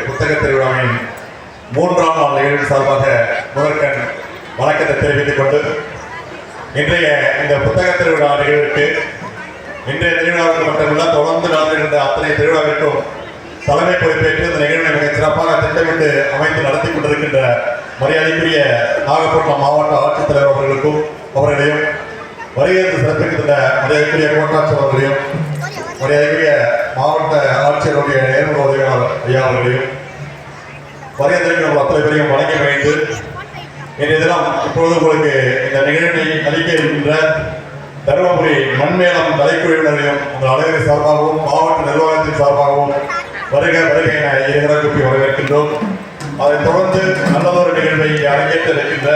புத்தக திருவிழாவின் 3ஆம் நாள் நிகழ்வு சார்பாக முதற்கண் வணக்கத்தை தெரிவித்துக் கொண்டு இன்றைய இந்த புத்தக திருவிழா நிகழ்வுக்கு இன்றைய திருவிழாவுக்கு மட்டுமல்ல தொடர்ந்து நடந்திருந்த அத்தனை திருவிழாவிற்கும் தலைமை பொறுப்பேற்று இந்த நிகழ்வை மிக சிறப்பாக திட்டமிட்டு அமைத்து நடத்தி கொண்டிருக்கின்ற மரியாதைக்குரிய நாகப்பட்டினம் மாவட்ட ஆட்சித்தலைவர் அவர்களுக்கும் அவர்களையும் வருகிறது சிறப்பிக்கின்ற மரியாதைக்குரிய கோட்டாட்சியர் அவர்களையும் மரியாதைக்குரிய மாவட்ட ஆட்சியருடைய நேர்முக உதவியாளர் ஐயா அவர்களையும் வருகிறதற்கு அத்தனை பேரையும் வழங்கி வைத்து இன்றைய தினம் இப்பொழுது உங்களுக்கு இந்த நிகழ்வை அளிக்க இருக்கின்ற தருமபுரி மண்மேளம் கலைக்குழுவினரையும் உங்கள் அனைவரை சார்பாகவும் மாவட்ட நிர்வாகத்தின் சார்பாகவும் வருக வருகை என இருகர கூப்பி வரவேற்கின்றோம். அதைத் தொடர்ந்து நல்லதொரு நிகழ்வை அரங்கேற்ற இருக்கின்ற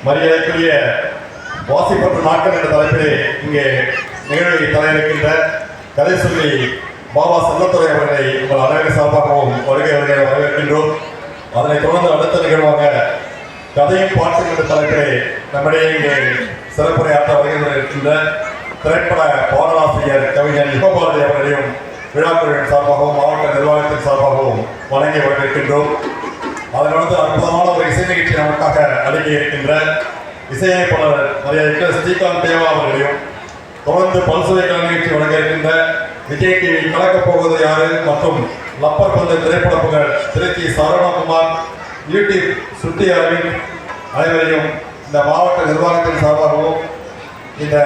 மரியாதைக்குரிய வாசிப்பற்ற நாட்கள் என்ற தலைப்பிலே இங்கே நிகழ்வை தலையிருக்கின்ற கதை சொல்லி பாபா செல்லத்துறை அவர்களை உங்கள் அனைவரை சார்பாகவும் வருகை வருகை வரவேற்கின்றோம். அதனைத் தொடர்ந்து அடுத்த நிகழ்வாக கதையும் பாட்டும் என்ற தலைப்பிலே நம்முடைய இங்கே சிறப்புரையாற்ற வருகின்ற இருக்கின்ற திரைப்பட பாடலாசிரியர் கவிஞர் யுகபாரதி அவர்களையும் விழாக்குழுவின் சார்பாகவும் மாவட்ட நிர்வாகத்தின் சார்பாகவும் வழங்கி வரவேற்கின்றோம். அதனடுத்து அற்புதமான ஒரு இசை நிகழ்ச்சி நமக்காக அடங்கி இருக்கின்ற இசையமைப்பாளர் மரியாதைக்கு ஸ்ரீகாந்த் தேவா அவர்களையும் தொடர்ந்து பல்சுவை கலை நிகழ்ச்சி வழங்க இருக்கின்ற விஜய் டிவி கலக்கப் போவது யாரு மற்றும் லப்பர் பந்து திரைப்பட புகழ் திருச்சி சரவணகுமார் யூடியூப் சுட்டி அரவிந்த் அனைவரையும் இந்த மாவட்ட நிர்வாகத்தின் சார்பாகவும் இந்த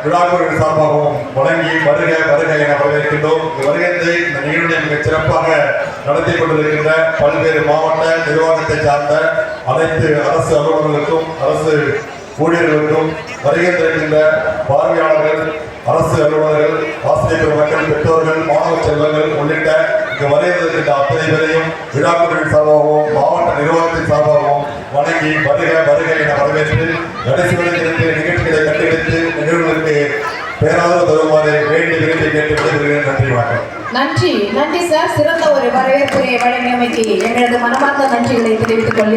விழாக்குழுவின் சார்பாகவும் வழங்கி வருக வருக என வரவேற்கின்றோம். வருகின்ற இந்த நிகழ்ச்சியை மிக சிறப்பாக நடத்தி கொண்டிருக்கின்ற பல்வேறு மாவட்ட நிர்வாகத்தை சார்ந்த அனைத்து அரசு அலுவலர்களுக்கும் அரசு ஊழியர்களுக்கும் வருகின்ற பார்வையாளர்கள் அரசு அலுவலர்கள் ஆசிரியர் பெருமக்கள் பெற்றோர்கள் மாணவ செல்வங்கள் உள்ளிட்ட இங்கு வருகின்ற அத்தனை பேரையும் விழாக்குழுவின் சார்பாகவும் மாவட்ட நிர்வாகத்தின் சார்பாகவும் வணங்கி வருக வருக என வரவேற்று கடைசி நிகழ்ச்சிகளை கண்டுபிடித்து நிகழ்வுகளுக்கு பேராதரவு தருமாறு வேண்டி விரும்பி கேட்டு விடைபெறுகிறேன். நன்றி வணக்கம். நன்றி சார். சிறந்த ஒரு வரவேற்புரை வழங்கியமைக்கு எங்களது மனமார்ந்த நன்றிகளை தெரிவித்துக் கொள்கிறேன்.